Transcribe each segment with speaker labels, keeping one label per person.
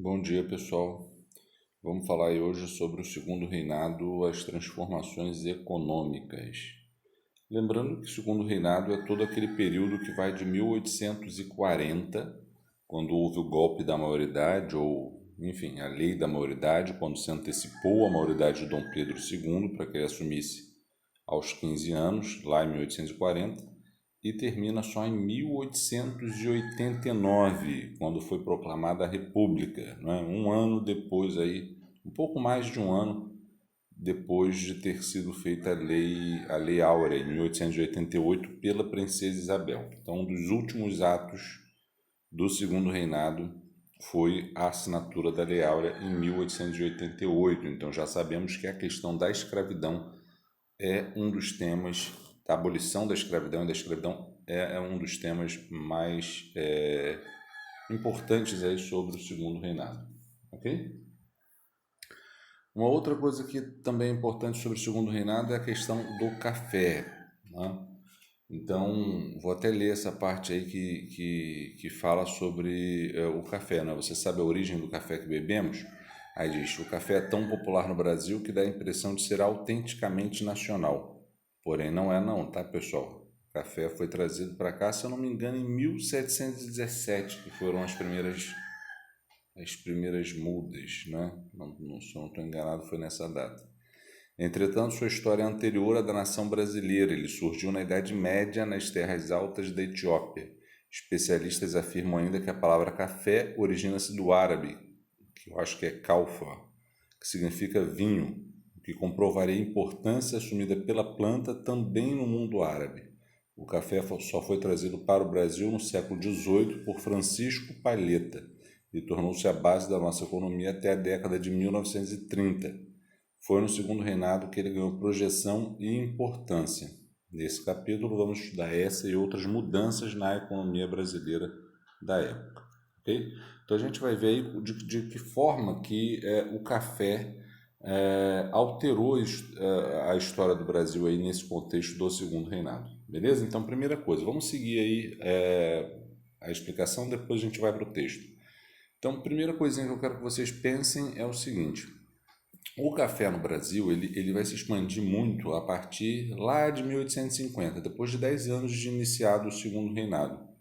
Speaker 1: Bom dia, pessoal. Vamos falar aí hoje sobre o segundo reinado, as transformações econômicas. Lembrando que o segundo reinado é todo aquele período que vai de 1840, quando houve o golpe da maioridade, ou, enfim, a lei da maioridade, quando se antecipou a maioridade de Dom Pedro II para que ele assumisse aos 15 anos, lá em 1840, e termina só em 1889, quando foi proclamada a República, né? Um ano depois aí, um pouco mais de um ano depois de ter sido feita a Lei Áurea, em 1888, pela Princesa Isabel. Então, um dos últimos atos do segundo reinado foi a assinatura da Lei Áurea em 1888. Então, já sabemos que a questão da escravidão é um dos temas, da abolição da escravidão e da escravidão é um dos temas mais importantes aí sobre o segundo reinado, ok? Uma outra coisa que também é importante sobre o segundo reinado é a questão do café, né? Então, vou até ler essa parte aí que fala sobre o café, né? Você sabe a origem do café que bebemos? Aí diz: o café é tão popular no Brasil que dá a impressão de ser autenticamente nacional. Porém, não é não, tá, pessoal? O café foi trazido para cá, se eu não me engano, em 1717, que foram as primeiras mudas, né? Se eu não estou enganado, foi nessa data. Entretanto, sua história é anterior à da nação brasileira. Ele surgiu na Idade Média nas terras altas da Etiópia. Especialistas afirmam ainda que a palavra café origina-se do árabe, que eu acho que é kalfa, que significa vinho, o que comprovaria a importância assumida pela planta também no mundo árabe. O café só foi trazido para o Brasil no século XVIII por Francisco Palheta e tornou-se a base da nossa economia até a década de 1930. Foi no segundo reinado que ele ganhou projeção e importância. Nesse capítulo vamos estudar essa e outras mudanças na economia brasileira da época. Okay? Então a gente vai ver aí de que forma que o café alterou a história do Brasil aí nesse contexto do segundo reinado. Beleza? Então, primeira coisa, vamos seguir aí a explicação, depois a gente vai para o texto. Então, primeira coisinha que eu quero que vocês pensem é o seguinte: o café no Brasil ele vai se expandir muito a partir lá de 1850, depois de 10 anos de iniciado o segundo reinado.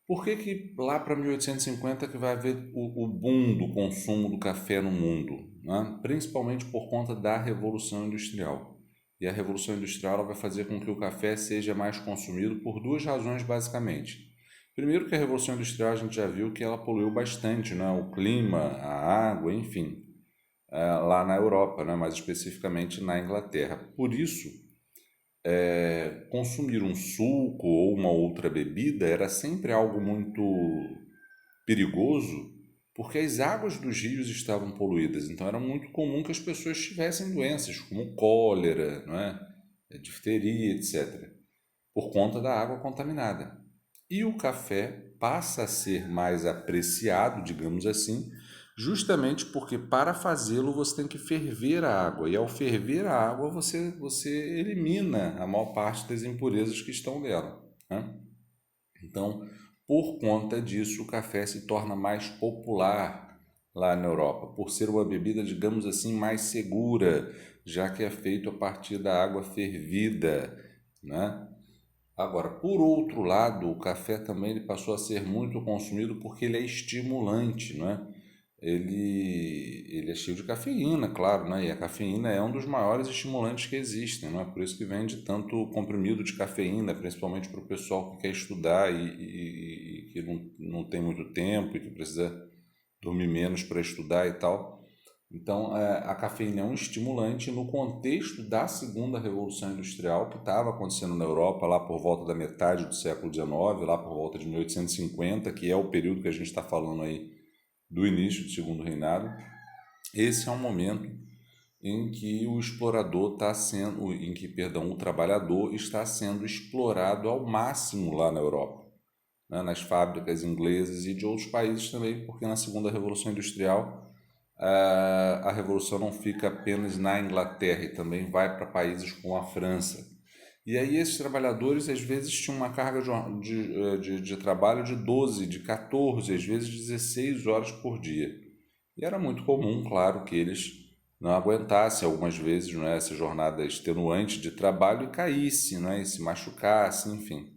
Speaker 1: Por que lá para 1850 que vai haver o boom do consumo do café no mundo? Né? Principalmente por conta da Revolução Industrial. E a Revolução Industrial ela vai fazer com que o café seja mais consumido por duas razões, basicamente. Primeiro que a Revolução Industrial a gente já viu que ela poluiu bastante, né? O clima, a água, enfim, lá na Europa, né? Mais especificamente na Inglaterra. Por isso, consumir um suco ou uma outra bebida era sempre algo muito perigoso, porque as águas dos rios estavam poluídas. Então era muito comum que as pessoas tivessem doenças como cólera, não é? Difteria, etc., por conta da água contaminada. E o café passa a ser mais apreciado, digamos assim, justamente porque para fazê-lo você tem que ferver a água. E ao ferver a água você elimina a maior parte das impurezas que estão nela, né? Então, por conta disso, o café se torna mais popular lá na Europa, por ser uma bebida, digamos assim, mais segura, já que é feito a partir da água fervida, né? Agora, por outro lado, o café também ele passou a ser muito consumido porque ele é estimulante, não é? Ele é cheio de cafeína, claro, né? E a cafeína é um dos maiores estimulantes que existem, não é? Por isso que vende tanto comprimido de cafeína, principalmente para o pessoal que quer estudar e que não tem muito tempo e que precisa dormir menos para estudar e tal. Então, a cafeína é um estimulante no contexto da segunda revolução industrial que estava acontecendo na Europa lá por volta da metade do século XIX, lá por volta de 1850, que é o período que a gente está falando aí do início do segundo reinado. Esse é um momento em que o explorador está sendo, em que, perdão, o trabalhador está sendo explorado ao máximo lá na Europa, né, nas fábricas inglesas e de outros países também, porque na segunda revolução industrial a revolução não fica apenas na Inglaterra e também vai para países como a França. E aí esses trabalhadores às vezes tinham uma carga de trabalho de 12, de 14, às vezes 16 horas por dia. E era muito comum, claro, que eles não aguentassem algumas vezes, não é, essa jornada extenuante de trabalho e caísse, não é, e se machucasse, enfim.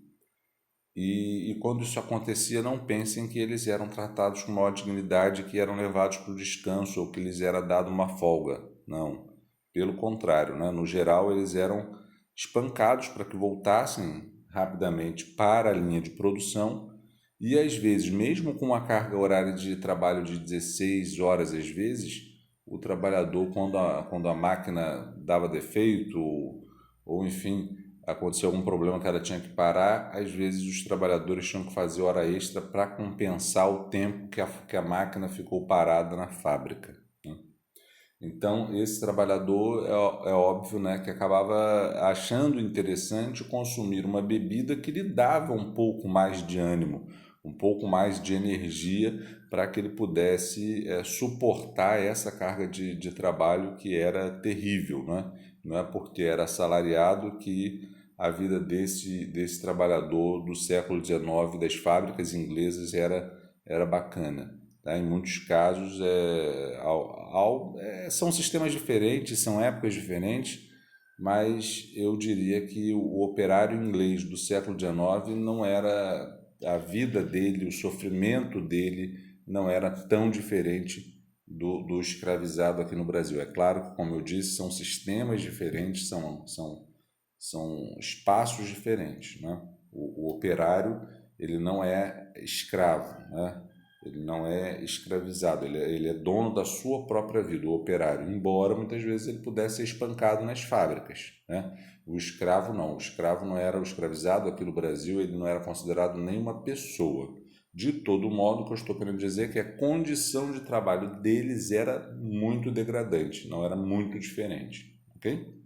Speaker 1: E quando isso acontecia, não pensem que eles eram tratados com maior dignidade, que eram levados para o descanso ou que lhes era dado uma folga. Não. Pelo contrário, né? No geral, eles eram espancados para que voltassem rapidamente para a linha de produção e, às vezes, mesmo com uma carga horária de trabalho de 16 horas, às vezes, o trabalhador, quando a máquina dava defeito ou enfim aconteceu algum problema que ela tinha que parar, às vezes os trabalhadores tinham que fazer hora extra para compensar o tempo que a máquina ficou parada na fábrica, né? Então, esse trabalhador é óbvio, né, que acabava achando interessante consumir uma bebida que lhe dava um pouco mais de ânimo, um pouco mais de energia para que ele pudesse suportar essa carga de trabalho que era terrível, né? Não é porque era assalariado que a vida desse trabalhador do século XIX das fábricas inglesas era bacana. Tá? Em muitos casos são sistemas diferentes, são épocas diferentes, mas eu diria que o operário inglês do século XIX não era a vida dele, o sofrimento dele não era tão diferente do escravizado aqui no Brasil. É claro que, como eu disse, são sistemas diferentes, são espaços diferentes, né? O operário ele não é escravo, né? Ele não é escravizado, ele é dono da sua própria vida, o operário, embora muitas vezes ele pudesse ser espancado nas fábricas, né? O escravo não, o escravo não era o escravizado aqui no Brasil, ele não era considerado nenhuma pessoa. De todo modo, o que eu estou querendo dizer é que a condição de trabalho deles era muito degradante, não era muito diferente, ok?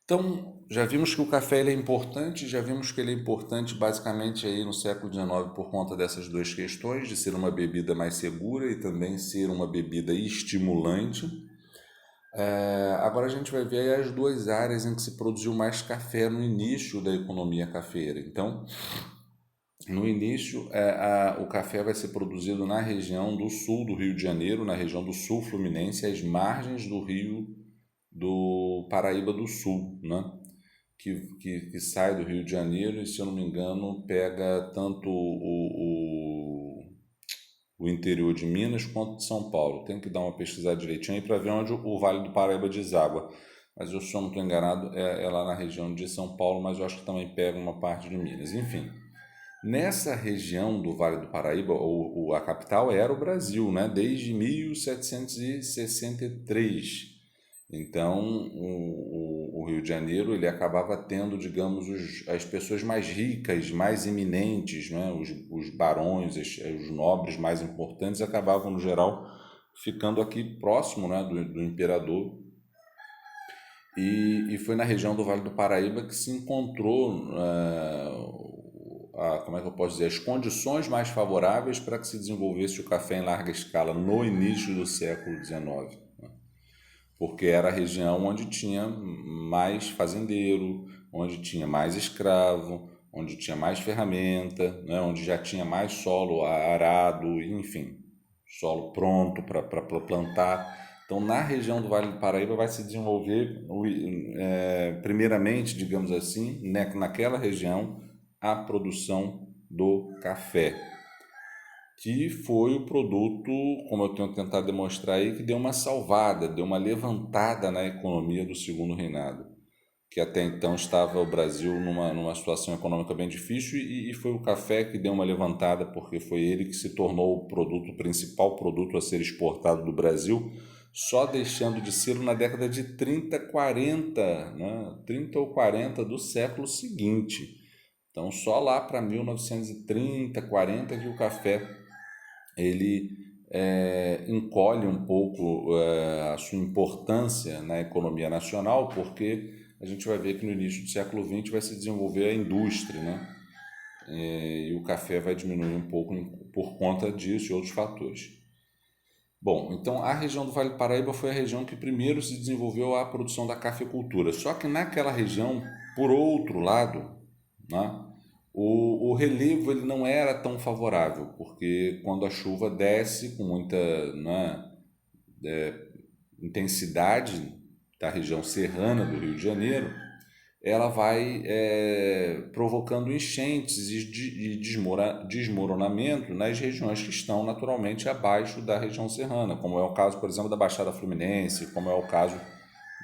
Speaker 1: Então, já vimos que o café ele é importante, já vimos que ele é importante basicamente aí no século XIX por conta dessas duas questões, de ser uma bebida mais segura e também ser uma bebida estimulante. Agora a gente vai ver aí as duas áreas em que se produziu mais café no início da economia cafeira. Então, no início, o café vai ser produzido na região do sul do Rio de Janeiro, na região do sul fluminense, às margens do rio do Paraíba do Sul, né? Que sai do Rio de Janeiro e, se eu não me engano, pega tanto o interior de Minas quanto de São Paulo. Tem que dar uma pesquisada direitinho aí para ver onde o Vale do Paraíba deságua. Mas eu, se eu não estou enganado, é lá na região de São Paulo, mas eu acho que também pega uma parte de Minas. Enfim, nessa região do Vale do Paraíba, a capital era o Brasil, né? Desde 1763. Então, o Rio de Janeiro ele acabava tendo, digamos, as pessoas mais ricas, mais eminentes, né? Os barões, os nobres mais importantes acabavam, no geral, ficando aqui próximo, né, do imperador. E foi na região do Vale do Paraíba que se encontrou, como é que eu posso dizer, as condições mais favoráveis para que se desenvolvesse o café em larga escala no início do século XIX, porque era a região onde tinha mais fazendeiro, onde tinha mais escravo, onde tinha mais ferramenta, né? Onde já tinha mais solo arado, enfim, solo pronto para plantar. Então, na região do Vale do Paraíba vai se desenvolver, primeiramente, digamos assim, né, naquela região, a produção do café, que foi o produto, como eu tenho tentado demonstrar aí, que deu uma salvada, deu uma levantada na economia do Segundo Reinado, que até então estava o Brasil numa situação econômica bem difícil e foi o café que deu uma levantada, porque foi ele que se tornou o principal produto a ser exportado do Brasil, só deixando de ser na década de 30, 40, né? 30 ou 40 do século seguinte. Então, só lá para 1930, 40 que o café ele encolhe um pouco a sua importância na economia nacional, porque a gente vai ver que no início do século XX vai se desenvolver a indústria, né? E o café vai diminuir um pouco por conta disso e outros fatores. Bom, então a região do Vale do Paraíba foi a região que primeiro se desenvolveu a produção da cafeicultura. Só que naquela região, por outro lado, né, o relevo ele não era tão favorável, porque quando a chuva desce com muita, né, intensidade da região serrana do Rio de Janeiro, ela vai provocando enchentes e desmoronamento nas regiões que estão naturalmente abaixo da região serrana, como é o caso, por exemplo, da Baixada Fluminense, como é o caso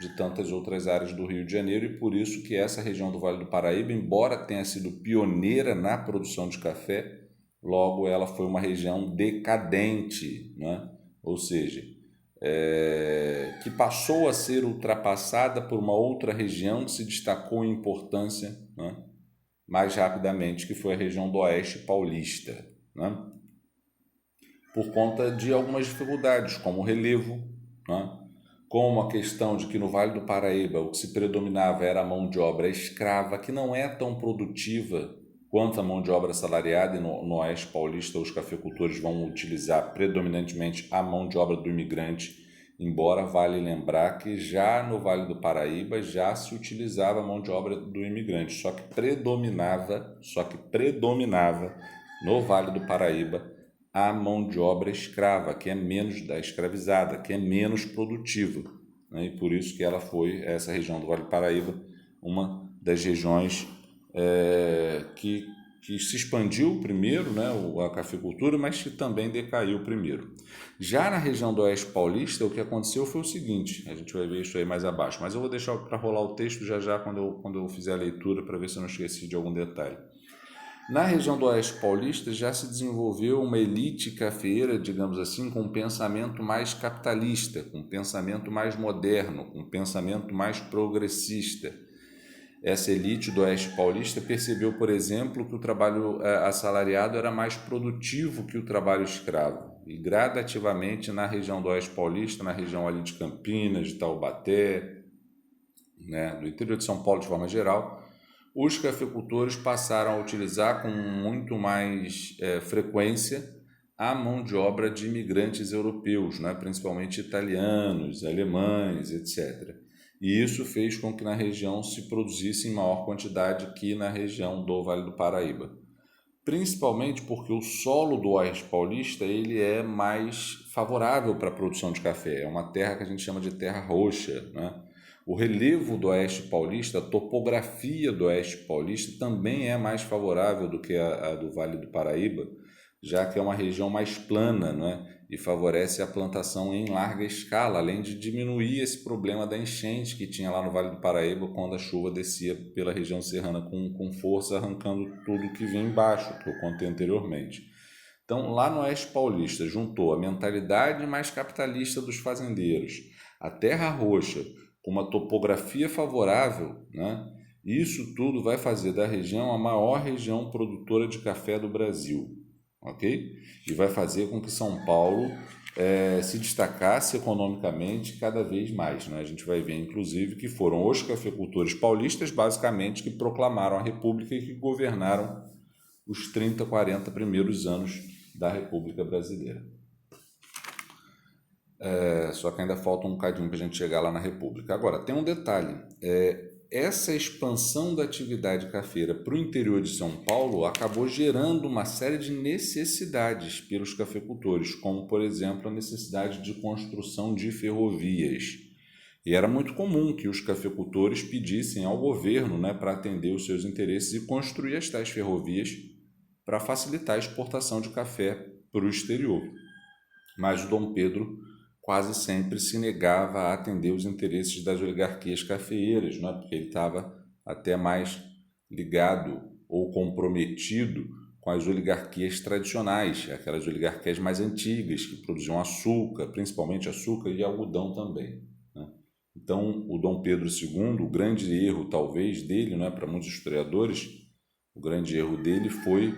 Speaker 1: de tantas outras áreas do Rio de Janeiro, e por isso que essa região do Vale do Paraíba, embora tenha sido pioneira na produção de café, logo ela foi uma região decadente, né? Ou seja, que passou a ser ultrapassada por uma outra região que se destacou em importância, né, mais rapidamente, que foi a região do Oeste Paulista, né, por conta de algumas dificuldades, como o relevo, né, como a questão de que no Vale do Paraíba o que se predominava era a mão de obra escrava, que não é tão produtiva quanto a mão de obra assalariada, e no Oeste Paulista os cafeicultores vão utilizar predominantemente a mão de obra do imigrante, embora vale lembrar que já no Vale do Paraíba já se utilizava a mão de obra do imigrante, só que predominava no Vale do Paraíba a mão de obra escrava, que é menos da escravizada, que é menos produtiva, né? E por isso que ela foi, essa região do Vale do Paraíba, uma das regiões que se expandiu primeiro, né, a cafeicultura, mas que também decaiu primeiro. Já na região do Oeste Paulista, o que aconteceu foi o seguinte, a gente vai ver isso aí mais abaixo, mas eu vou deixar para rolar o texto já quando eu fizer a leitura, para ver se eu não esqueci de algum detalhe. Na região do Oeste Paulista já se desenvolveu uma elite cafeeira, digamos assim, com um pensamento mais capitalista, com um pensamento mais moderno, com um pensamento mais progressista. Essa elite do Oeste Paulista percebeu, por exemplo, que o trabalho assalariado era mais produtivo que o trabalho escravo. E gradativamente na região do Oeste Paulista, na região ali de Campinas, de Taubaté, né, do interior de São Paulo de forma geral, os cafeicultores passaram a utilizar com muito mais frequência a mão de obra de imigrantes europeus, né, principalmente italianos, alemães, etc. E isso fez com que na região se produzisse em maior quantidade que na região do Vale do Paraíba. Principalmente porque o solo do Oeste Paulista ele é mais favorável para a produção de café. É uma terra que a gente chama de terra roxa, né? O relevo do Oeste Paulista, a topografia do Oeste Paulista também é mais favorável do que a do Vale do Paraíba, já que é uma região mais plana, não é? E favorece a plantação em larga escala, além de diminuir esse problema da enchente que tinha lá no Vale do Paraíba quando a chuva descia pela região serrana com força, arrancando tudo que vinha embaixo, que eu contei anteriormente. Então, lá no Oeste Paulista, juntou a mentalidade mais capitalista dos fazendeiros, a terra roxa, com uma topografia favorável, né? Isso tudo vai fazer da região a maior região produtora de café do Brasil, ok? E vai fazer com que São Paulo se destacasse economicamente cada vez mais, né? A gente vai ver, inclusive, que foram os cafeicultores paulistas, basicamente, que proclamaram a República e que governaram os 30, 40 primeiros anos da República Brasileira. Só que ainda falta um bocadinho para a gente chegar lá na República. Agora, tem um detalhe. Essa expansão da atividade cafeira para o interior de São Paulo acabou gerando uma série de necessidades pelos cafeicultores, como, por exemplo, a necessidade de construção de ferrovias. E era muito comum que os cafeicultores pedissem ao governo, né, para atender os seus interesses e construir as tais ferrovias para facilitar a exportação de café para o exterior. Mas o Dom Pedro quase sempre se negava a atender os interesses das oligarquias cafeeiras, né? Porque ele estava até mais ligado ou comprometido com as oligarquias tradicionais, aquelas oligarquias mais antigas que produziam açúcar, principalmente açúcar e algodão também, né? Então, o Dom Pedro II, o grande erro talvez dele, né, para muitos historiadores, o grande erro dele foi,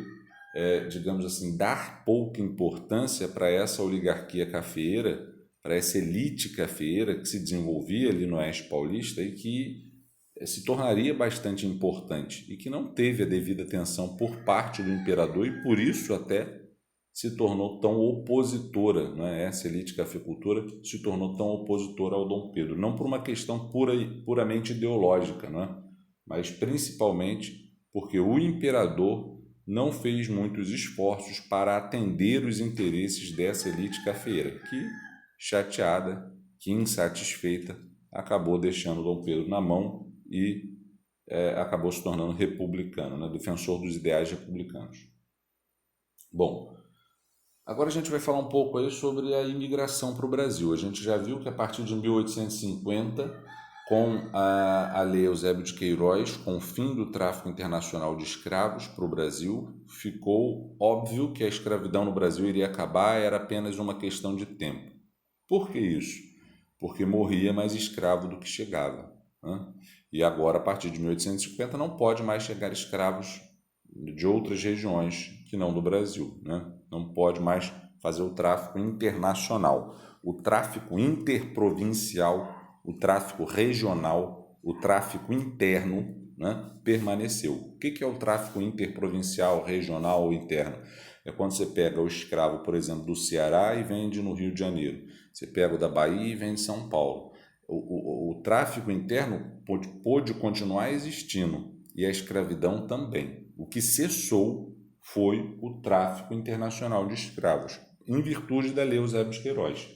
Speaker 1: digamos assim, dar pouca importância para essa oligarquia cafeeira, para essa elite cafeeira que se desenvolvia ali no Oeste Paulista e que se tornaria bastante importante e que não teve a devida atenção por parte do imperador e por isso até se tornou tão opositora, né? Essa elite cafeicultora se tornou tão opositora ao Dom Pedro, não por uma questão puramente ideológica, né? Mas principalmente porque o imperador não fez muitos esforços para atender os interesses dessa elite cafeeira, que, chateada, que insatisfeita, acabou deixando Dom Pedro na mão e acabou se tornando republicano, né? Defensor dos ideais republicanos. Bom, agora a gente vai falar um pouco aí sobre a imigração para o Brasil. A gente já viu que a partir de 1850, com a Lei Eusébio de Queiroz, com o fim do tráfico internacional de escravos para o Brasil, ficou óbvio que a escravidão no Brasil iria acabar, era apenas uma questão de tempo. Por que isso? Porque morria mais escravo do que chegava, né? E agora, a partir de 1850, não pode mais chegar escravos de outras regiões que não do Brasil, né? Não pode mais fazer o tráfico internacional. O tráfico interprovincial, o tráfico regional, o tráfico interno, né, permaneceu. O que é o tráfico interprovincial, regional ou interno? É quando você pega o escravo, por exemplo, do Ceará e vende no Rio de Janeiro. Você pega o da Bahia e vende em São Paulo. O tráfico interno pôde continuar existindo e a escravidão também. O que cessou foi o tráfico internacional de escravos, em virtude da Lei Eusébio de Queiroz,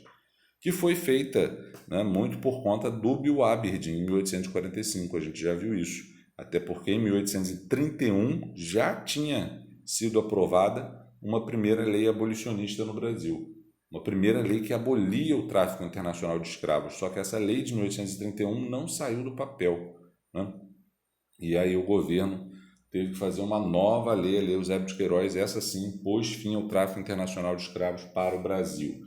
Speaker 1: que foi feita, né, muito por conta do Bill Aberdeen, em 1845, a gente já viu isso. Até porque em 1831 já tinha sido aprovada uma primeira lei abolicionista no Brasil. Uma primeira lei que abolia o tráfico internacional de escravos. Só que essa lei de 1831 não saiu do papel, né? E aí o governo teve que fazer uma nova lei, a Lei Eusébio de Queiroz, essa sim pôs fim ao tráfico internacional de escravos para o Brasil.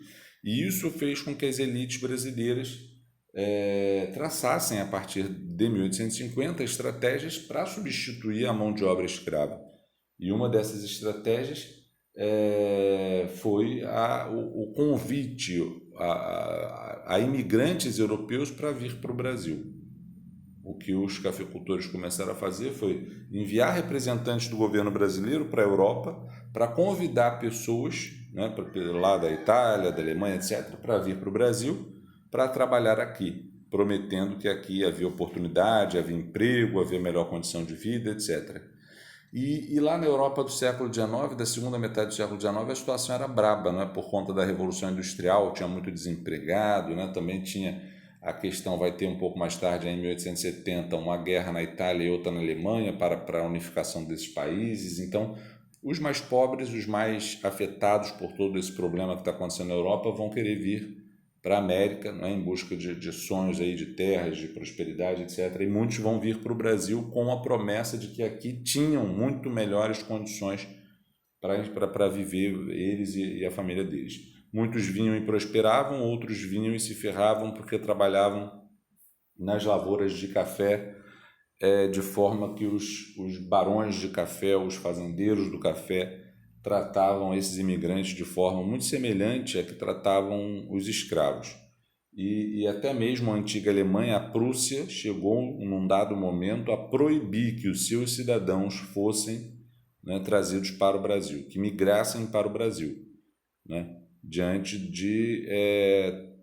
Speaker 1: E isso fez com que as elites brasileiras traçassem, a partir de 1850, estratégias para substituir a mão de obra escrava. E uma dessas estratégias foi o convite a imigrantes europeus para vir para o Brasil. O que os cafeicultores começaram a fazer foi enviar representantes do governo brasileiro para a Europa para convidar pessoas, né, lá da Itália, da Alemanha, etc., para vir para o Brasil para trabalhar aqui, prometendo que aqui havia oportunidade, havia emprego, havia melhor condição de vida, etc. E lá na Europa do século XIX, da segunda metade do século XIX, a situação era braba, né, por conta da Revolução Industrial, tinha muito desempregado, né, também tinha a questão, vai ter um pouco mais tarde, em 1870, uma guerra na Itália e outra na Alemanha para a unificação desses países. Então, os mais pobres, os mais afetados por todo esse problema que está acontecendo na Europa, vão querer vir para a América, né, em busca de sonhos aí, de terras, de prosperidade, etc. E muitos vão vir para o Brasil com a promessa de que aqui tinham muito melhores condições para viver eles e a família deles. Muitos vinham e prosperavam, outros vinham e se ferravam porque trabalhavam nas lavouras de café, de forma que os barões de café, os fazendeiros do café, tratavam esses imigrantes de forma muito semelhante a que tratavam os escravos. E até mesmo a antiga Alemanha, a Prússia, chegou num dado momento a proibir que os seus cidadãos fossem, né, trazidos para o Brasil, que migrassem para o Brasil, né, diante de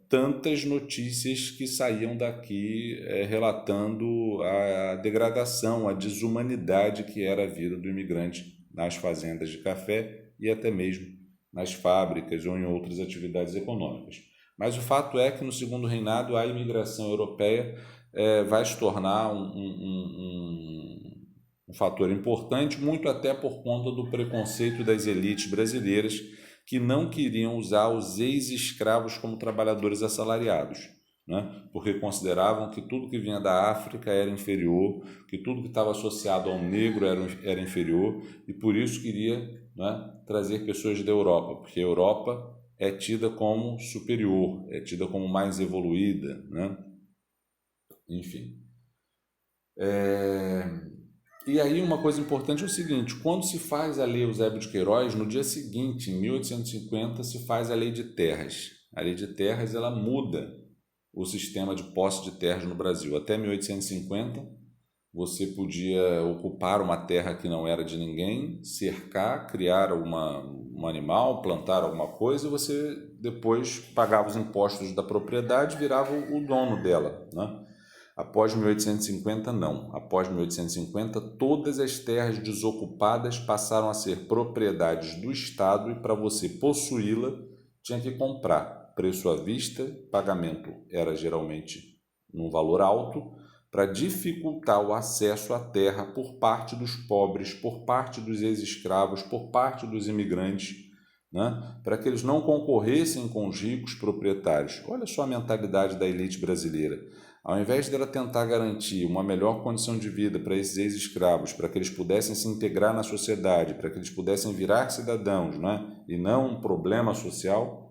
Speaker 1: tantas notícias que saíam daqui relatando a degradação, a desumanidade que era a vida do imigrante nas fazendas de café e até mesmo nas fábricas ou em outras atividades econômicas. Mas o fato é que no segundo reinado a imigração europeia vai se tornar um fator importante, muito até por conta do preconceito das elites brasileiras que não queriam usar os ex-escravos como trabalhadores assalariados, né? Porque consideravam que tudo que vinha da África era inferior, que tudo que estava associado ao negro era inferior, e por isso queria, né, trazer pessoas da Europa, porque a Europa é tida como superior, é tida como mais evoluída, né? Enfim. E aí uma coisa importante é o seguinte, quando se faz a Lei Eusébio de Queiroz, no dia seguinte, em 1850, se faz a Lei de Terras. A Lei de Terras, ela muda o sistema de posse de terras no Brasil. Até 1850, você podia ocupar uma terra que não era de ninguém, cercar, criar um animal, plantar alguma coisa, e você depois pagava os impostos da propriedade e virava o dono dela, né? Após 1850, não. Após 1850, todas as terras desocupadas passaram a ser propriedades do Estado e para você possuí-la, tinha que comprar. Preço à vista, pagamento era geralmente num valor alto, para dificultar o acesso à terra por parte dos pobres, por parte dos ex-escravos, por parte dos imigrantes, né? Para que eles não concorressem com os ricos proprietários. Olha só a mentalidade da elite brasileira. Ao invés dela tentar garantir uma melhor condição de vida para esses ex-escravos, para que eles pudessem se integrar na sociedade, para que eles pudessem virar cidadãos, né? E não um problema social,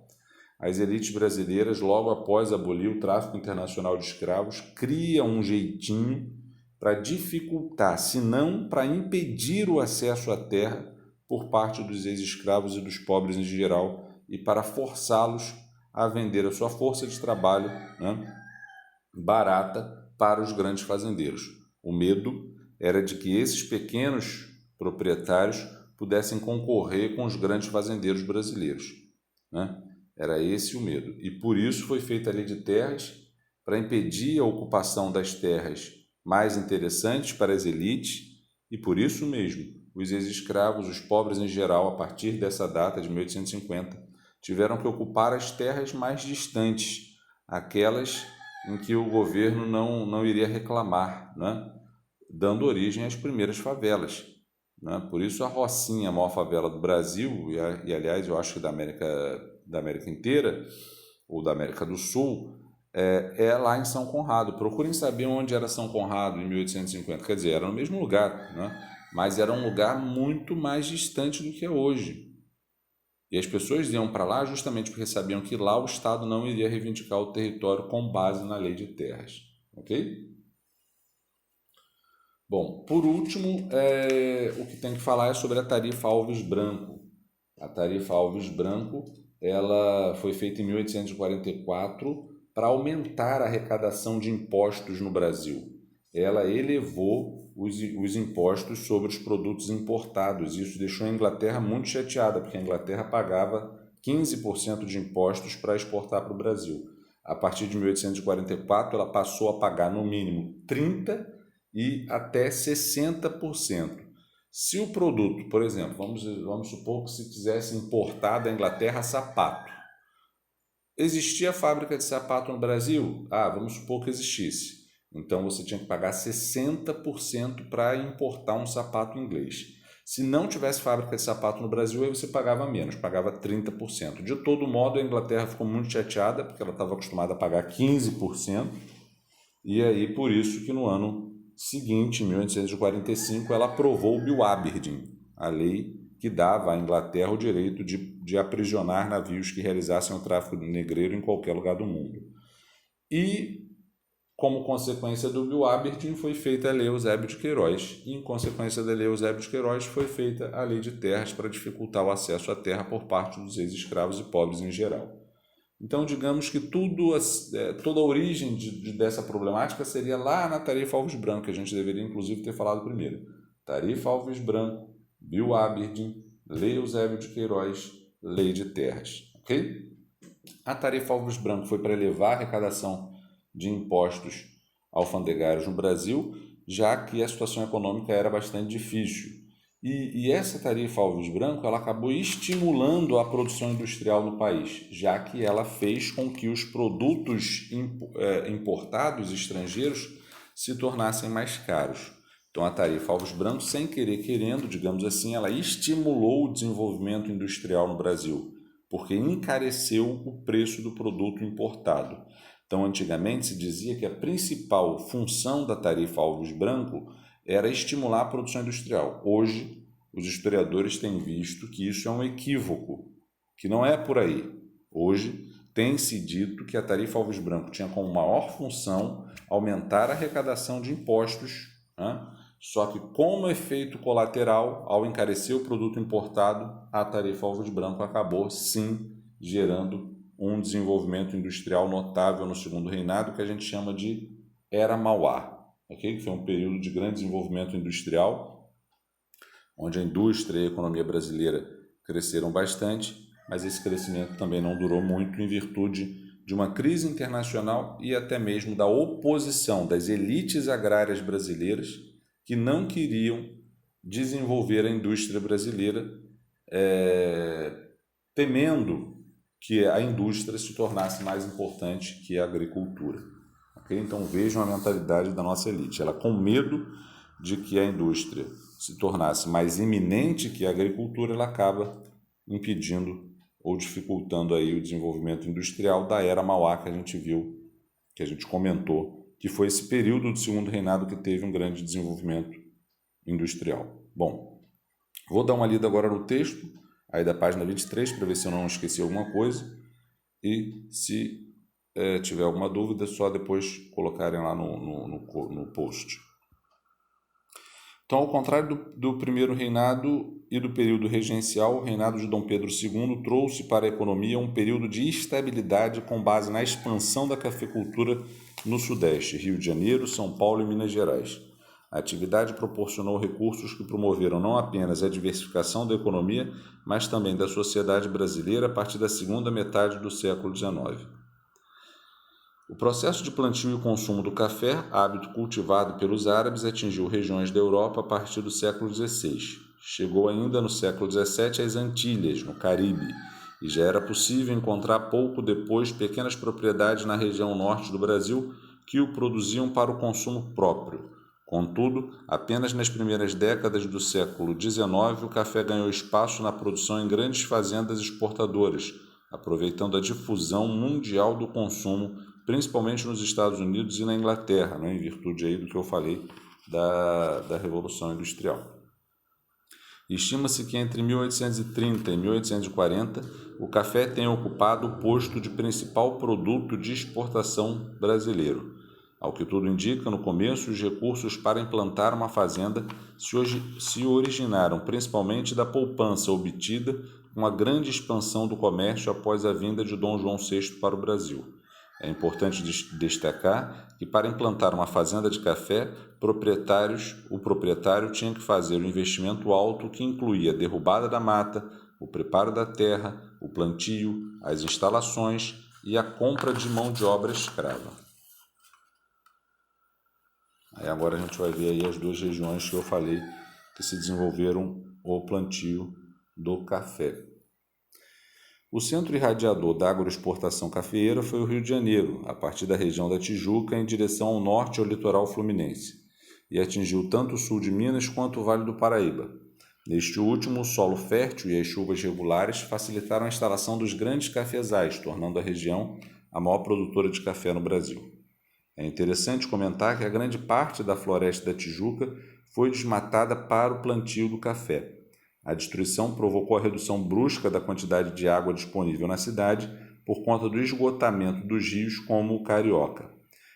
Speaker 1: as elites brasileiras, logo após abolir o tráfico internacional de escravos, criam um jeitinho para dificultar, se não para impedir o acesso à terra por parte dos ex-escravos e dos pobres em geral e para forçá-los a vender a sua força de trabalho, né, barata para os grandes fazendeiros. O medo era de que esses pequenos proprietários pudessem concorrer com os grandes fazendeiros brasileiros, né? Era esse o medo. E por isso foi feita a lei de terras, para impedir a ocupação das terras mais interessantes para as elites, e por isso mesmo os ex-escravos, os pobres em geral, a partir dessa data de 1850, tiveram que ocupar as terras mais distantes, aquelas em que o governo não iria reclamar, né? Dando origem às primeiras favelas, né? Por isso a Rocinha, a maior favela do Brasil, e aliás eu acho que da América inteira, ou da América do Sul, é lá em São Conrado. Procurem saber onde era São Conrado em 1850. Quer dizer, era no mesmo lugar, né? Mas era um lugar muito mais distante do que é hoje. E as pessoas iam para lá justamente porque sabiam que lá o Estado não iria reivindicar o território com base na lei de terras. Ok? Bom, por último, o que tem que falar é sobre a tarifa Alves Branco. A tarifa Alves Branco, ela foi feita em 1844 para aumentar a arrecadação de impostos no Brasil. Ela elevou os impostos sobre os produtos importados. Isso deixou a Inglaterra muito chateada, porque a Inglaterra pagava 15% de impostos para exportar para o Brasil. A partir de 1844, ela passou a pagar no mínimo 30% e até 60%. Se o produto, por exemplo, vamos supor que se quisesse importar da Inglaterra sapato. Existia fábrica de sapato no Brasil? Vamos supor que existisse. Então você tinha que pagar 60% para importar um sapato inglês. Se não tivesse fábrica de sapato no Brasil, aí você pagava menos, pagava 30%. De todo modo, a Inglaterra ficou muito chateada, porque ela estava acostumada a pagar 15%, e aí por isso que no ano seguinte, em 1845, ela aprovou o Bill Aberdeen, a lei que dava à Inglaterra o direito de aprisionar navios que realizassem o tráfico negreiro em qualquer lugar do mundo. E, como consequência do Bill Aberdeen, foi feita a Lei Eusébio de Queiroz. E, em consequência da Lei Eusébio de Queiroz, foi feita a Lei de Terras para dificultar o acesso à terra por parte dos ex-escravos e pobres em geral. Então, digamos que toda a origem dessa problemática seria lá na tarifa Alves Branco, que a gente deveria, inclusive, ter falado primeiro. Tarifa Alves Branco, Bill Aberdeen, Lei Eusébio de Queiroz, Lei de Terras. Ok? A tarifa Alves Branco foi para elevar a arrecadação de impostos alfandegários no Brasil, já que a situação econômica era bastante difícil. E essa tarifa Alves Branco ela acabou estimulando a produção industrial no país, já que ela fez com que os produtos importados estrangeiros se tornassem mais caros. Então a tarifa Alves Branco, sem querer querendo, digamos assim, ela estimulou o desenvolvimento industrial no Brasil, porque encareceu o preço do produto importado. Então antigamente se dizia que a principal função da tarifa Alves Branco era estimular a produção industrial. Hoje, os historiadores têm visto que isso é um equívoco, que não é por aí. Hoje, tem-se dito que a tarifa Alves Branco tinha como maior função aumentar a arrecadação de impostos, né? Só que, como efeito colateral, ao encarecer o produto importado, a tarifa Alves Branco acabou, sim, gerando um desenvolvimento industrial notável no Segundo Reinado, que a gente chama de Era Mauá. ok? Que foi um período de grande desenvolvimento industrial, onde a indústria e a economia brasileira cresceram bastante, mas esse crescimento também não durou muito em virtude de uma crise internacional e até mesmo da oposição das elites agrárias brasileiras que não queriam desenvolver a indústria brasileira, temendo que a indústria se tornasse mais importante que a agricultura. Okay? Então vejam a mentalidade da nossa elite. Ela, com medo de que a indústria se tornasse mais iminente que a agricultura, ela acaba impedindo ou dificultando aí o desenvolvimento industrial da era Mauá, que a gente viu, que a gente comentou, que foi esse período do segundo reinado que teve um grande desenvolvimento industrial. Bom, vou dar uma lida agora no texto, aí da página 23, para ver se eu não esqueci alguma coisa, e se tiver alguma dúvida, só depois colocarem lá no post. Então, ao contrário do primeiro reinado e do período regencial, o reinado de Dom Pedro II trouxe para a economia um período de estabilidade com base na expansão da cafeicultura no Sudeste, Rio de Janeiro, São Paulo e Minas Gerais. A atividade proporcionou recursos que promoveram não apenas a diversificação da economia, mas também da sociedade brasileira a partir da segunda metade do século XIX. O processo de plantio e consumo do café, hábito cultivado pelos árabes, atingiu regiões da Europa a partir do século XVI. Chegou ainda no século XVII às Antilhas, no Caribe, e já era possível encontrar pouco depois pequenas propriedades na região norte do Brasil que o produziam para o consumo próprio. Contudo, apenas nas primeiras décadas do século XIX o café ganhou espaço na produção em grandes fazendas exportadoras, aproveitando a difusão mundial do consumo, principalmente nos Estados Unidos e na Inglaterra, né, em virtude aí do que eu falei da Revolução Industrial. Estima-se que entre 1830 e 1840 o café tenha ocupado o posto de principal produto de exportação brasileiro. Ao que tudo indica, no começo, os recursos para implantar uma fazenda se originaram principalmente da poupança obtida com a grande expansão do comércio após a vinda de Dom João VI para o Brasil. É importante destacar que, para implantar uma fazenda de café, o proprietário tinha que fazer um investimento alto que incluía a derrubada da mata, o preparo da terra, o plantio, as instalações e a compra de mão de obra escrava. Aí agora a gente vai ver aí as duas regiões que eu falei que se desenvolveram o plantio do café. O centro irradiador da agroexportação cafeeira foi o Rio de Janeiro, a partir da região da Tijuca em direção ao norte e ao litoral fluminense, e atingiu tanto o sul de Minas quanto o Vale do Paraíba. Neste último, o solo fértil e as chuvas regulares facilitaram a instalação dos grandes cafezais, tornando a região a maior produtora de café no Brasil. É interessante comentar que a grande parte da floresta da Tijuca foi desmatada para o plantio do café. A destruição provocou a redução brusca da quantidade de água disponível na cidade por conta do esgotamento dos rios como o Carioca.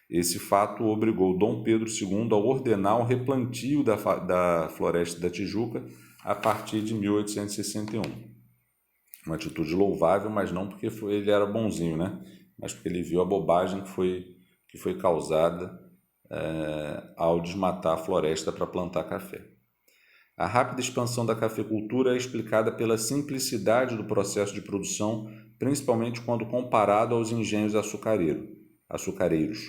Speaker 1: Esse fato obrigou Dom Pedro II a ordenar o replantio da floresta da Tijuca a partir de 1861. Uma atitude louvável, mas não porque ele era bonzinho, né? Mas porque ele viu a bobagem que foi causada ao desmatar a floresta para plantar café. A rápida expansão da cafeicultura é explicada pela simplicidade do processo de produção, principalmente quando comparado aos engenhos açucareiros.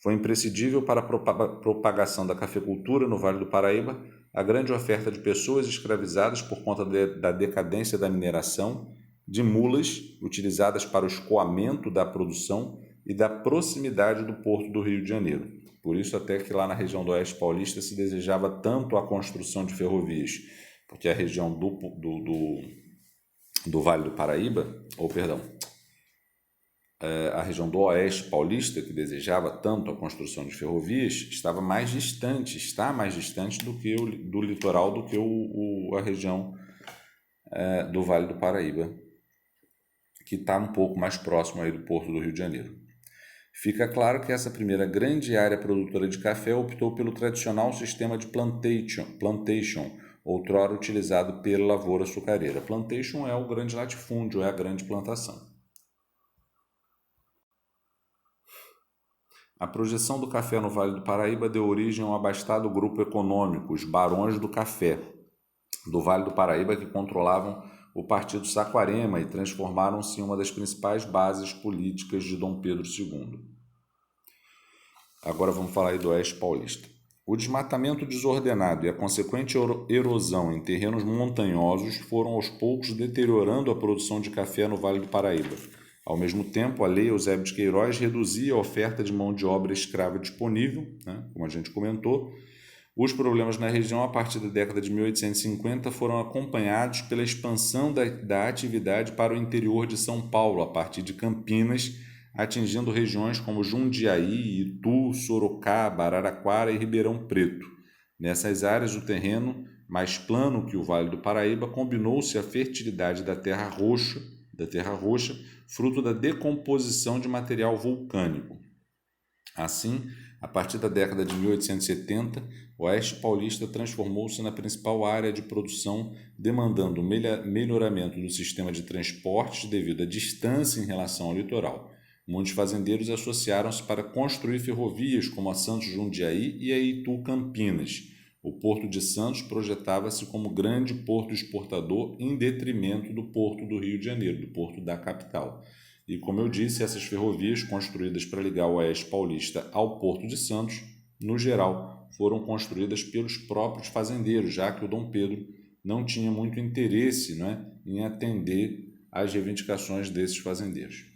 Speaker 1: Foi imprescindível para a propagação da cafeicultura no Vale do Paraíba a grande oferta de pessoas escravizadas por conta da decadência da mineração, de mulas utilizadas para o escoamento da produção e da proximidade do porto do Rio de Janeiro. Por isso até que lá na região do Oeste Paulista se desejava tanto a construção de ferrovias, porque a região do Vale do Paraíba, a região do Oeste Paulista, que desejava tanto a construção de ferrovias, está mais distante do litoral do que a região do Vale do Paraíba, que está um pouco mais próximo aí do porto do Rio de Janeiro. Fica claro que essa primeira grande área produtora de café optou pelo tradicional sistema de plantation, outrora utilizado pela lavoura açucareira. Plantation é o grande latifúndio, é a grande plantação. A projeção do café no Vale do Paraíba deu origem a um abastado grupo econômico, os Barões do Café, do Vale do Paraíba, que controlavam o Partido Saquarema e transformaram-se em uma das principais bases políticas de Dom Pedro II. Agora vamos falar aí do Oeste Paulista. O desmatamento desordenado e a consequente erosão em terrenos montanhosos foram aos poucos deteriorando a produção de café no Vale do Paraíba. Ao mesmo tempo, a Lei Eusébio de Queiroz reduzia a oferta de mão de obra escrava disponível, como a gente comentou. Os problemas na região, a partir da década de 1850, foram acompanhados pela expansão da atividade para o interior de São Paulo, a partir de Campinas, atingindo regiões como Jundiaí, Itu, Sorocaba, Araraquara e Ribeirão Preto. Nessas áreas, o terreno, mais plano que o Vale do Paraíba, combinou-se à fertilidade da terra roxa, fruto da decomposição de material vulcânico. Assim, a partir da década de 1870, o Oeste Paulista transformou-se na principal área de produção, demandando melhoramento do sistema de transportes devido à distância em relação ao litoral. Muitos fazendeiros associaram-se para construir ferrovias como a Santos Jundiaí e a Itu Campinas. O Porto de Santos projetava-se como grande porto exportador em detrimento do Porto do Rio de Janeiro, do Porto da capital. E, como eu disse, essas ferrovias construídas para ligar o Oeste Paulista ao Porto de Santos, no geral, foram construídas pelos próprios fazendeiros, já que o Dom Pedro não tinha muito interesse, em atender às reivindicações desses fazendeiros.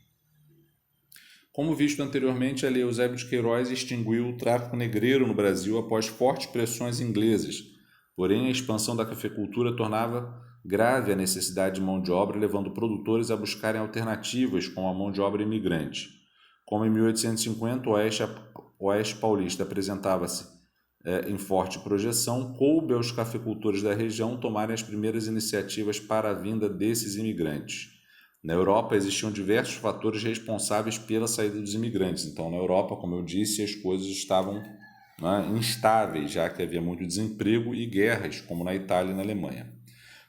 Speaker 1: Como visto anteriormente, a Lei Eusébio de Queiroz extinguiu o tráfico negreiro no Brasil após fortes pressões inglesas. Porém, a expansão da cafeicultura tornava grave a necessidade de mão de obra, levando produtores a buscarem alternativas com a mão de obra imigrante. Como em 1850 o Oeste Paulista apresentava-se em forte projeção, coube aos cafeicultores da região tomarem as primeiras iniciativas para a vinda desses imigrantes. Na Europa existiam diversos fatores responsáveis pela saída dos imigrantes. Então, na Europa, como eu disse, as coisas estavam instáveis, já que havia muito desemprego e guerras, como na Itália e na Alemanha.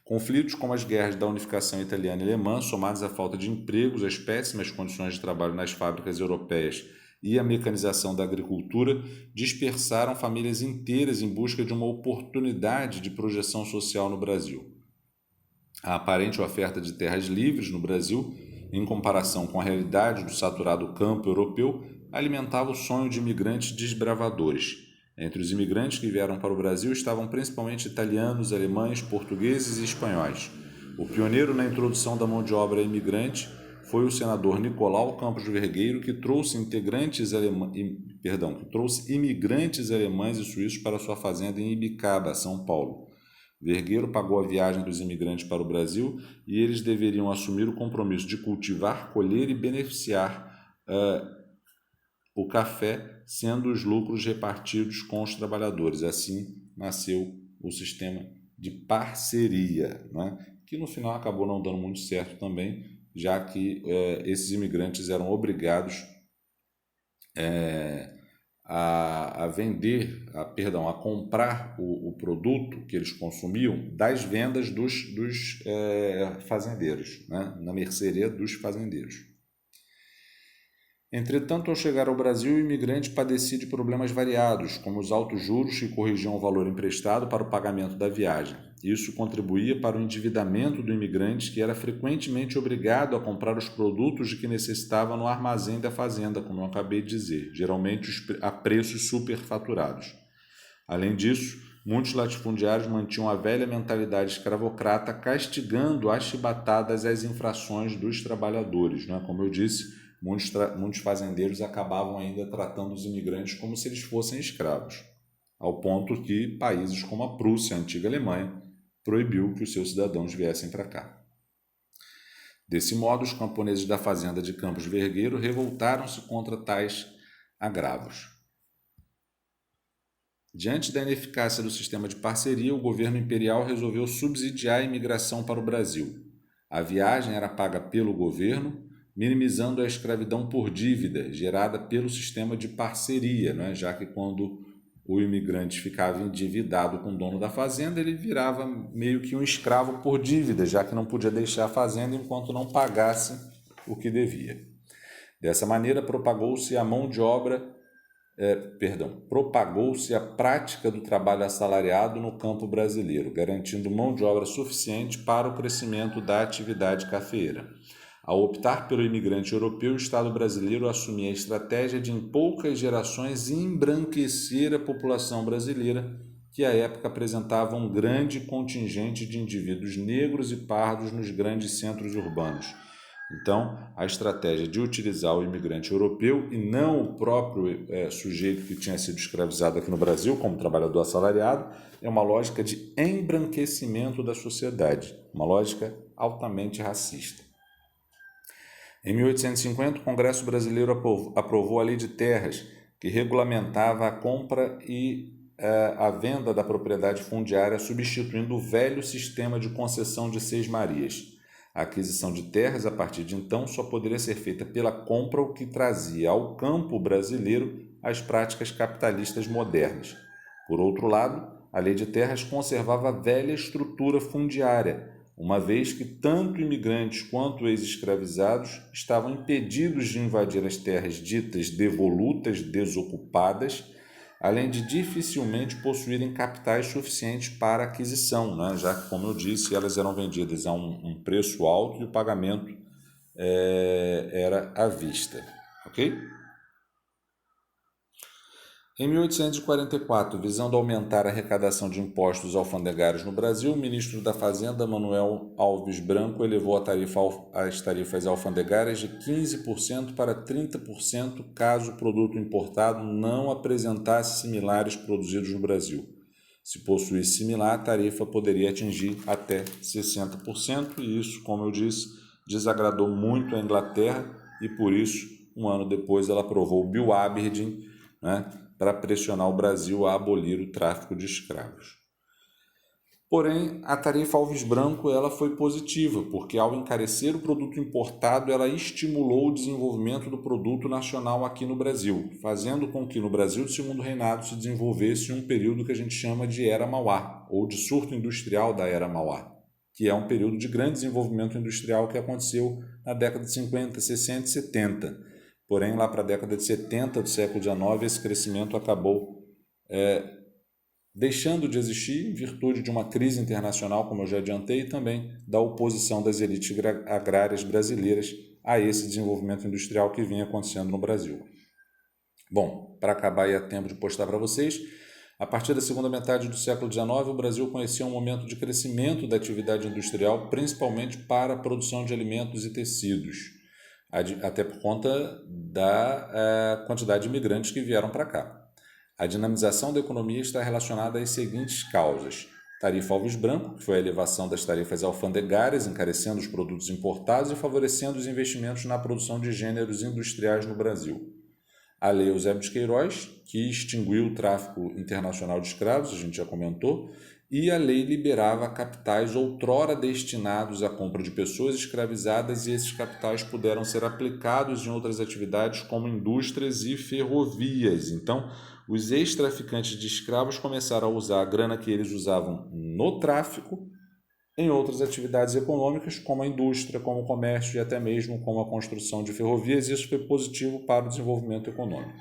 Speaker 1: Conflitos como as guerras da unificação italiana e alemã, somados à falta de empregos, às péssimas condições de trabalho nas fábricas europeias e à mecanização da agricultura, dispersaram famílias inteiras em busca de uma oportunidade de projeção social no Brasil. A aparente oferta de terras livres no Brasil, em comparação com a realidade do saturado campo europeu, alimentava o sonho de imigrantes desbravadores. Entre os imigrantes que vieram para o Brasil estavam principalmente italianos, alemães, portugueses e espanhóis. O pioneiro na introdução da mão de obra imigrante foi o senador Nicolau Campos Vergueiro, que trouxe imigrantes alemães e suíços para sua fazenda em Ibicaba, São Paulo. Vergueiro pagou a viagem dos imigrantes para o Brasil e eles deveriam assumir o compromisso de cultivar, colher e beneficiar o café, sendo os lucros repartidos com os trabalhadores. Assim nasceu o sistema de parceria, que no final acabou não dando muito certo também, já que esses imigrantes eram obrigados a comprar o produto que eles consumiam das vendas dos fazendeiros, na mercearia dos fazendeiros. Entretanto, ao chegar ao Brasil, o imigrante padecia de problemas variados, como os altos juros que corrigiam o valor emprestado para o pagamento da viagem. Isso contribuía para o endividamento do imigrante, que era frequentemente obrigado a comprar os produtos de que necessitava no armazém da fazenda, como eu acabei de dizer, geralmente a preços superfaturados. Além disso, muitos latifundiários mantinham a velha mentalidade escravocrata, castigando às chibatadas as infrações dos trabalhadores. Como eu disse, muitos fazendeiros acabavam ainda tratando os imigrantes como se eles fossem escravos, ao ponto que países como a Prússia, a antiga Alemanha, proibiu que os seus cidadãos viessem para cá. Desse modo, os camponeses da fazenda de Campos Vergueiro revoltaram-se contra tais agravos. Diante da ineficácia do sistema de parceria, o governo imperial resolveu subsidiar a imigração para o Brasil. A viagem era paga pelo governo, minimizando a escravidão por dívida gerada pelo sistema de parceria, já que quando o imigrante ficava endividado com o dono da fazenda, ele virava meio que um escravo por dívida, já que não podia deixar a fazenda enquanto não pagasse o que devia. Dessa maneira, propagou-se a mão de obra propagou-se a prática do trabalho assalariado no campo brasileiro, garantindo mão de obra suficiente para o crescimento da atividade cafeeira. Ao optar pelo imigrante europeu, o Estado brasileiro assumia a estratégia de, em poucas gerações, embranquecer a população brasileira, que à época apresentava um grande contingente de indivíduos negros e pardos nos grandes centros urbanos. Então, a estratégia de utilizar o imigrante europeu e não o próprio sujeito que tinha sido escravizado aqui no Brasil como trabalhador assalariado é uma lógica de embranquecimento da sociedade, uma lógica altamente racista. Em 1850, o Congresso Brasileiro aprovou a Lei de Terras, que regulamentava a compra e a venda da propriedade fundiária, substituindo o velho sistema de concessão de seis-marias. A aquisição de terras, a partir de então, só poderia ser feita pela compra, o que trazia ao campo brasileiro as práticas capitalistas modernas. Por outro lado, a Lei de Terras conservava a velha estrutura fundiária, uma vez que tanto imigrantes quanto ex-escravizados estavam impedidos de invadir as terras ditas devolutas, desocupadas, além de dificilmente possuírem capitais suficientes para aquisição, né? Já que, como eu disse, elas eram vendidas a um preço alto e o pagamento era à vista. Ok? Em 1844, visando aumentar a arrecadação de impostos alfandegários no Brasil, o ministro da Fazenda, Manuel Alves Branco, elevou as tarifas alfandegárias de 15% para 30% caso o produto importado não apresentasse similares produzidos no Brasil. Se possuísse similar, a tarifa poderia atingir até 60%, e isso, como eu disse, desagradou muito a Inglaterra e, por isso, um ano depois, ela aprovou o Bill Aberdeen, né, para pressionar o Brasil a abolir o tráfico de escravos. Porém, a tarifa Alves Branco ela foi positiva, porque ao encarecer o produto importado, ela estimulou o desenvolvimento do produto nacional aqui no Brasil, fazendo com que no Brasil do Segundo Reinado se desenvolvesse um período que a gente chama de Era Mauá, ou de surto industrial da Era Mauá, que é um período de grande desenvolvimento industrial que aconteceu na década de 50, 60 e 70. Porém, lá para a década de 70 do século XIX, esse crescimento acabou deixando de existir em virtude de uma crise internacional, como eu já adiantei, e também da oposição das elites agrárias brasileiras a esse desenvolvimento industrial que vinha acontecendo no Brasil. Bom, para acabar e a tempo de postar para vocês, a partir da segunda metade do século XIX, o Brasil conhecia um momento de crescimento da atividade industrial, principalmente para a produção de alimentos e tecidos, até por conta da quantidade de imigrantes que vieram para cá. A dinamização da economia está relacionada às seguintes causas: tarifa Alves Branco, que foi a elevação das tarifas alfandegárias, encarecendo os produtos importados e favorecendo os investimentos na produção de gêneros industriais no Brasil. A Lei Eusébio de Queiroz, que extinguiu o tráfico internacional de escravos, a gente já comentou, e a lei liberava capitais outrora destinados à compra de pessoas escravizadas, e esses capitais puderam ser aplicados em outras atividades como indústrias e ferrovias. Então, os ex-traficantes de escravos começaram a usar a grana que eles usavam no tráfico em outras atividades econômicas, como a indústria, como o comércio e até mesmo como a construção de ferrovias. Isso foi positivo para o desenvolvimento econômico.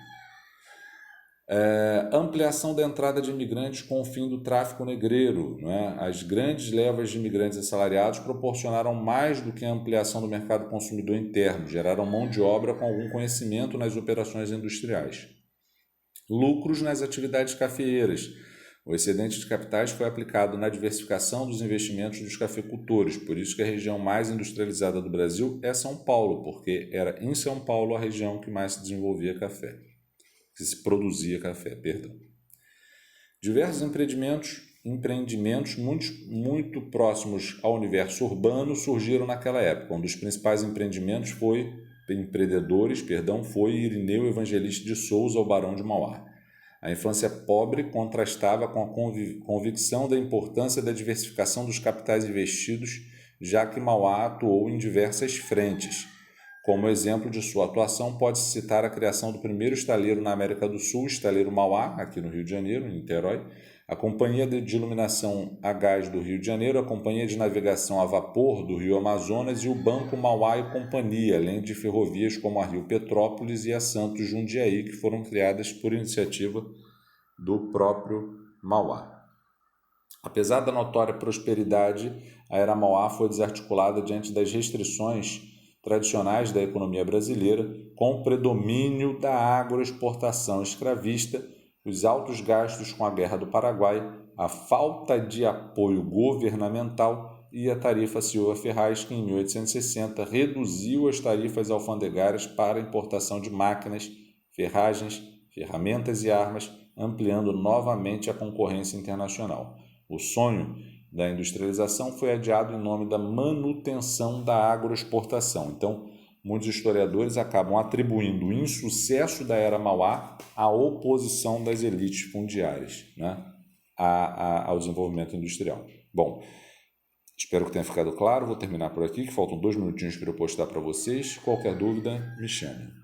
Speaker 1: Ampliação da entrada de imigrantes com o fim do tráfico negreiro, né? As grandes levas de imigrantes assalariados proporcionaram mais do que a ampliação do mercado consumidor interno, geraram mão de obra com algum conhecimento nas operações industriais. Lucros nas atividades cafeeiras. O excedente de capitais foi aplicado na diversificação dos investimentos dos cafeicultores, por isso que a região mais industrializada do Brasil é São Paulo, porque era em São Paulo a região que mais se desenvolvia café. Que se produzia café, perdão. Diversos empreendimentos muito próximos ao universo urbano surgiram naquela época. Um dos principais empreendedores foi Irineu Evangelista de Souza, o Barão de Mauá. A infância pobre contrastava com a convicção da importância da diversificação dos capitais investidos, já que Mauá atuou em diversas frentes. Como exemplo de sua atuação, pode-se citar a criação do primeiro estaleiro na América do Sul, o estaleiro Mauá, aqui no Rio de Janeiro, em Niterói, a Companhia de Iluminação a Gás do Rio de Janeiro, a Companhia de Navegação a Vapor do Rio Amazonas e o Banco Mauá e Companhia, além de ferrovias como a Rio Petrópolis e a Santos Jundiaí, que foram criadas por iniciativa do próprio Mauá. Apesar da notória prosperidade, a era Mauá foi desarticulada diante das restrições tradicionais da economia brasileira, com o predomínio da agroexportação escravista, os altos gastos com a Guerra do Paraguai, a falta de apoio governamental e a tarifa Silva-Ferraz, que em 1860 reduziu as tarifas alfandegárias para a importação de máquinas, ferragens, ferramentas e armas, ampliando novamente a concorrência internacional. O sonho da industrialização foi adiado em nome da manutenção da agroexportação. Então, muitos historiadores acabam atribuindo o insucesso da era Mauá à oposição das elites fundiárias, né, ao desenvolvimento industrial. Bom, espero que tenha ficado claro. Vou terminar por aqui, que faltam 2 minutinhos para eu postar para vocês. Qualquer dúvida, me chame.